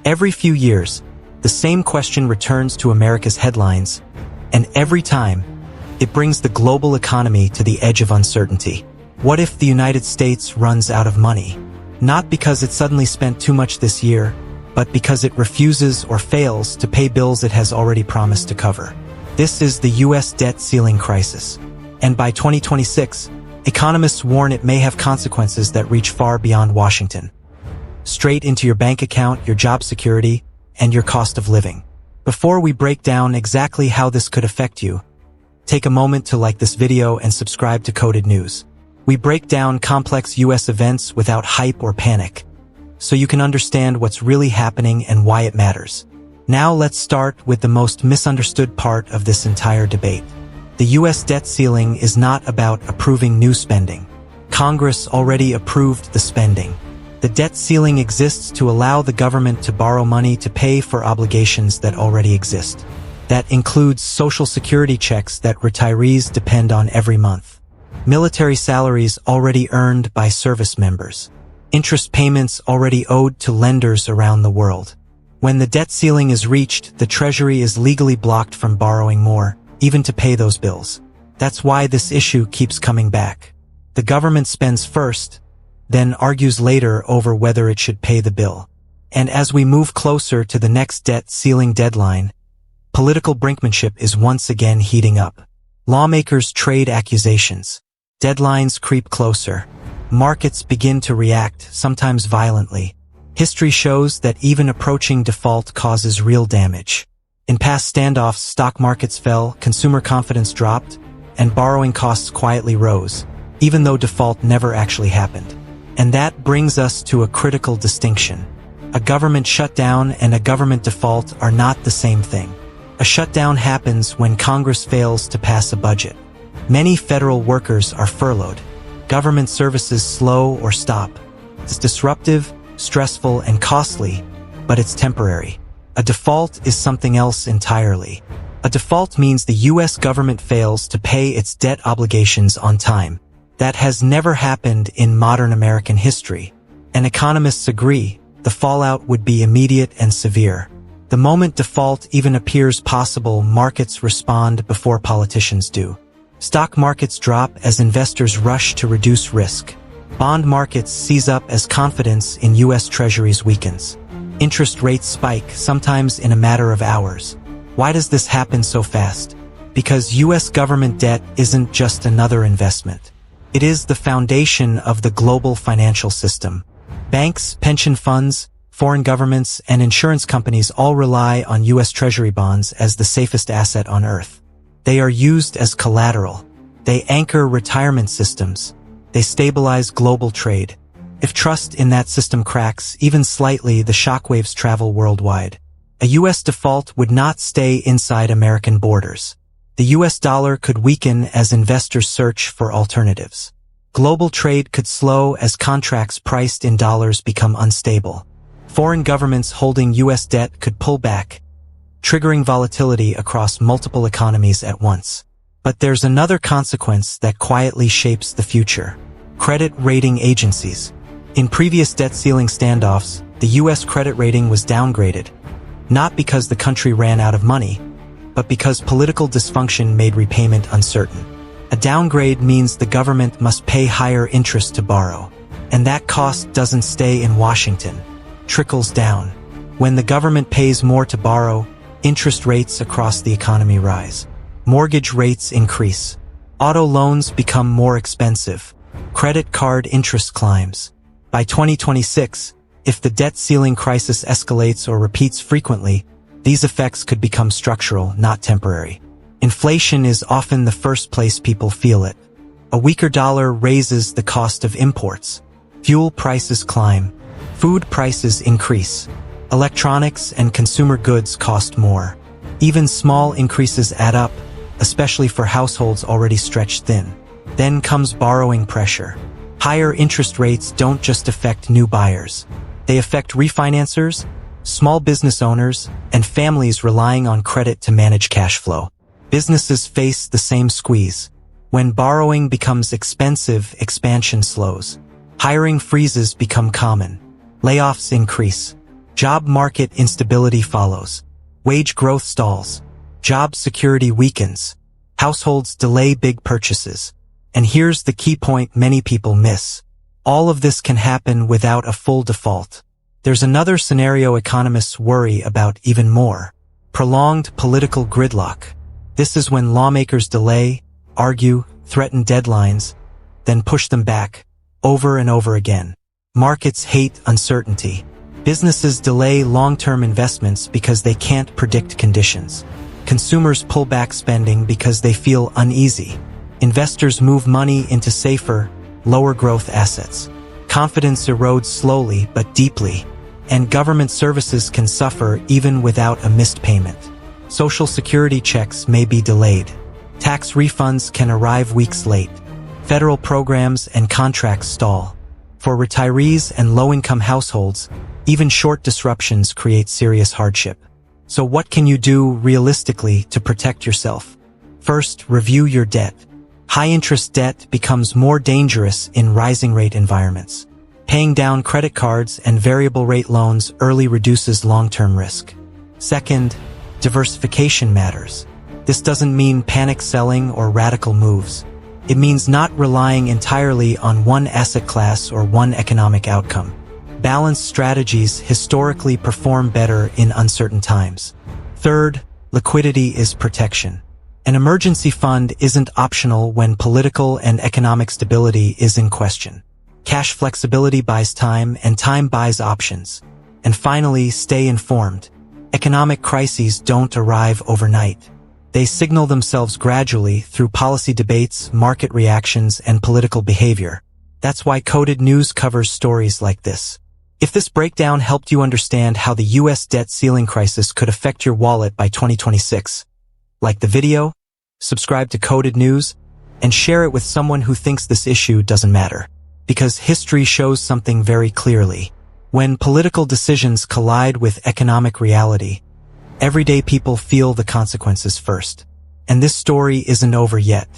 Every few years, the same question returns to America's headlines, and every time, it brings the global economy to the edge of uncertainty. What if the United States runs out of money? Not because it suddenly spent too much this year, but because it refuses or fails to pay bills it has already promised to cover. This is the U.S. debt ceiling crisis. And by 2026, economists warn it may have consequences that reach far beyond Washington. Straight into your bank account, your job security, and your cost of living. Before we break down exactly how this could affect you, take a moment to like this video and subscribe to Coded News. We break down complex U.S. events without hype or panic, so you can understand what's really happening and why it matters. Now let's start with the most misunderstood part of this entire debate. The U.S. debt ceiling is not about approving new spending. Congress already approved the spending. The debt ceiling exists to allow the government to borrow money to pay for obligations that already exist. That includes Social Security checks that retirees depend on every month, military salaries already earned by service members, interest payments already owed to lenders around the world. When the debt ceiling is reached, the Treasury is legally blocked from borrowing more, even to pay those bills. That's why this issue keeps coming back. The government spends first, then argues later over whether it should pay the bill. And as we move closer to the next debt ceiling deadline, political brinkmanship is once again heating up. Lawmakers trade accusations. Deadlines creep closer. Markets begin to react, sometimes violently. History shows that even approaching default causes real damage. In past standoffs, stock markets fell, consumer confidence dropped, and borrowing costs quietly rose, even though default never actually happened. And that brings us to a critical distinction. A government shutdown and a government default are not the same thing. A shutdown happens when Congress fails to pass a budget. Many federal workers are furloughed. Government services slow or stop. It's disruptive, stressful, and costly, but it's temporary. A default is something else entirely. A default means the U.S. government fails to pay its debt obligations on time. That has never happened in modern American history, and economists agree the fallout would be immediate and severe. The moment default even appears possible, markets respond before politicians do. Stock markets drop as investors rush to reduce risk. Bond markets seize up as confidence in U.S. Treasuries weakens. Interest rates spike, sometimes in a matter of hours. Why does this happen so fast? Because U.S. government debt isn't just another investment. It is the foundation of the global financial system. Banks, pension funds, foreign governments, and insurance companies all rely on U.S. Treasury bonds as the safest asset on earth. They are used as collateral. They anchor retirement systems. They stabilize global trade. If trust in that system cracks, even slightly, the shockwaves travel worldwide. A U.S. default would not stay inside American borders. The U.S. dollar could weaken as investors search for alternatives. Global trade could slow as contracts priced in dollars become unstable. Foreign governments holding U.S. debt could pull back, triggering volatility across multiple economies at once. But there's another consequence that quietly shapes the future. Credit rating agencies. In previous debt ceiling standoffs, the U.S. credit rating was downgraded, not because the country ran out of money, but because political dysfunction made repayment uncertain. A downgrade means the government must pay higher interest to borrow, and that cost doesn't stay in Washington, trickles down. When the government pays more to borrow, interest rates across the economy rise. Mortgage rates increase. Auto loans become more expensive. Credit card interest climbs. By 2026, if the debt ceiling crisis escalates or repeats frequently, these effects could become structural, not temporary. Inflation is often the first place people feel it. A weaker dollar raises the cost of imports. Fuel prices climb. Food prices increase. Electronics and consumer goods cost more. Even small increases add up, especially for households already stretched thin. Then comes borrowing pressure. Higher interest rates don't just affect new buyers. They affect refinancers, small business owners, and families relying on credit to manage cash flow. Businesses face the same squeeze. When borrowing becomes expensive, expansion slows. Hiring freezes become common. Layoffs increase. Job market instability follows. Wage growth stalls. Job security weakens. Households delay big purchases. And here's the key point many people miss. All of this can happen without a full default. There's another scenario economists worry about even more. Prolonged political gridlock. This is when lawmakers delay, argue, threaten deadlines, then push them back, over and over again. Markets hate uncertainty. Businesses delay long-term investments because they can't predict conditions. Consumers pull back spending because they feel uneasy. Investors move money into safer, lower-growth assets. Confidence erodes slowly but deeply, and government services can suffer even without a missed payment. Social security checks may be delayed. Tax refunds can arrive weeks late. Federal programs and contracts stall. For retirees and low-income households, even short disruptions create serious hardship. So what can you do realistically to protect yourself? First, review your debt. High-interest debt becomes more dangerous in rising-rate environments. Paying down credit cards and variable-rate loans early reduces long-term risk. Second, diversification matters. This doesn't mean panic selling or radical moves. It means not relying entirely on one asset class or one economic outcome. Balanced strategies historically perform better in uncertain times. Third, liquidity is protection. An emergency fund isn't optional when political and economic stability is in question. Cash flexibility buys time, and time buys options. And finally, stay informed. Economic crises don't arrive overnight. They signal themselves gradually through policy debates, market reactions, and political behavior. That's why Coded News covers stories like this. If this breakdown helped you understand how the U.S. debt ceiling crisis could affect your wallet by 2026, like the video, subscribe to Coded News, and share it with someone who thinks this issue doesn't matter. Because history shows something very clearly. When political decisions collide with economic reality, everyday people feel the consequences first. And this story isn't over yet.